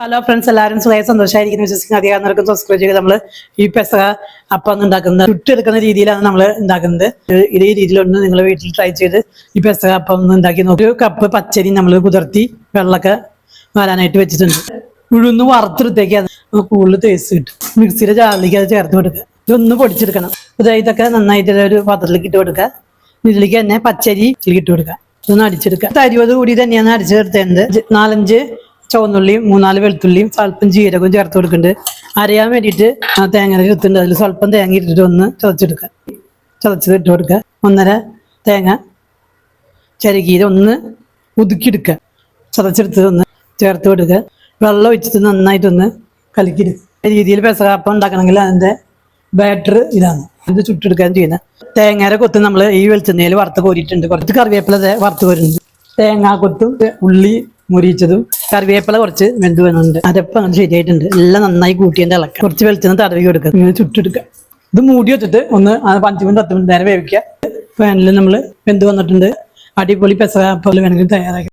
Hello friends, എല്ലാവരും സുഖമായി സന്തോഷമായിരിക്കുന്നു വിശ്വസിക്കുന്ന അധികം നടക്കും സബ്സ്ക്രൈബ് ചെയ്ത് നമ്മൾ ഈ പെസക അപ്പം ഉണ്ടാക്കുന്നത് ചുട്ടെടുക്കുന്ന രീതിയിലാണ് നമ്മൾ ഉണ്ടാക്കുന്നത്. ഇതേ രീതിയിലൊന്ന് നിങ്ങൾ വീട്ടിൽ ട്രൈ ചെയ്ത് ഈ പെസക അപ്പം ഒന്ന് ഉണ്ടാക്കി നോക്കി. ഒരു കപ്പ് പച്ചരി നമ്മൾ കുതിർത്തി വെള്ളമൊക്കെ വരാനായിട്ട് വെച്ചിട്ടുണ്ട്. ഉഴുന്ന് വറുത്തെടുത്തേക്ക് കൂടുതൽ ടേസ്റ്റ് കിട്ടും. മിക്സിയുടെ ജാറിലേക്ക് അത് ചേർത്ത് കൊടുക്കുക. ഇതൊന്ന് പൊടിച്ചെടുക്കണം. ഇതൊക്കെ നന്നായിട്ട് ഒരു പാത്രത്തിലേക്ക് ഇട്ട് കൊടുക്കുക. ഇതിലേക്ക് തന്നെ പച്ചരി ഇട്ട് കൊടുക്കുക. ഇതൊന്ന് അടിച്ചെടുക്കുക. തരിവത് കൂടി തന്നെയാണ് അടിച്ചെടുത്തേണ്ടത്. 4-5 ചുവന്നുള്ളിയും 3-4 വെളുത്തുള്ളിയും സ്വല്പം ജീരകവും ചേർത്ത് കൊടുക്കുന്നുണ്ട്. അരയാൻ വേണ്ടിയിട്ട് തേങ്ങ ഇടുന്നുണ്ട്. അതിൽ സ്വല്പം തേങ്ങ ഇട്ടിട്ട് ഒന്ന് ചതച്ചെടുക്കുക. ചതച്ചത് ഇട്ട് കൊടുക്കുക. 1.5 തേങ്ങ ചരുകിയത് ഒന്ന് ഒതുക്കിയെടുക്കുക. ചതച്ചെടുത്തത് ഒന്ന് ചേർത്ത് കൊടുക്കുക. വെള്ളം ഒഴിച്ചിട്ട് നന്നായിട്ടൊന്ന് കലക്കിയെടുക്കുക. ഈ രീതിയിൽ പെസകാപ്പം ഉണ്ടാക്കണമെങ്കിൽ അതിൻ്റെ ബാറ്റർ ഇതാണ്. ഇത് ചുട്ടെടുക്കാൻ ചെയ്യുന്നത്. തേങ്ങയുടെ കൊത്ത് നമ്മൾ ഈ വെളിച്ചെണ്ണയിൽ വറുത്ത് കോരിയിട്ടുണ്ട്. കുറച്ച് കറിവേപ്പില വറുത്ത് കോരുന്നുണ്ട്. തേങ്ങാ കൊത്തും ഉള്ളി മുരിച്ചതും കറിവേപ്പില കുറച്ച് വെന്ത് വന്നിട്ടുണ്ട്. അരപ്പം അങ്ങനെ ശരിയായിട്ടുണ്ട്. എല്ലാം നന്നായി കൂട്ടിയതിൻ്റെ ഇളക്കുക. കുറച്ച് വെളിച്ചെണ്ണ തടവി കൊടുക്കുക. ഇങ്ങനെ ചുട്ടെടുക്കുക. ഇത് മൂടി വെച്ചിട്ട് ഒന്ന് 5 മിനിറ്റ് 10 മിനിറ്റ് നേരം വേവിക്കുക. പാനിൽ നമ്മൾ വെന്ത് വന്നിട്ടുണ്ട്. അടിപൊളി പെസകാപ്പം വേണമെങ്കിൽ തയ്യാറാക്കി.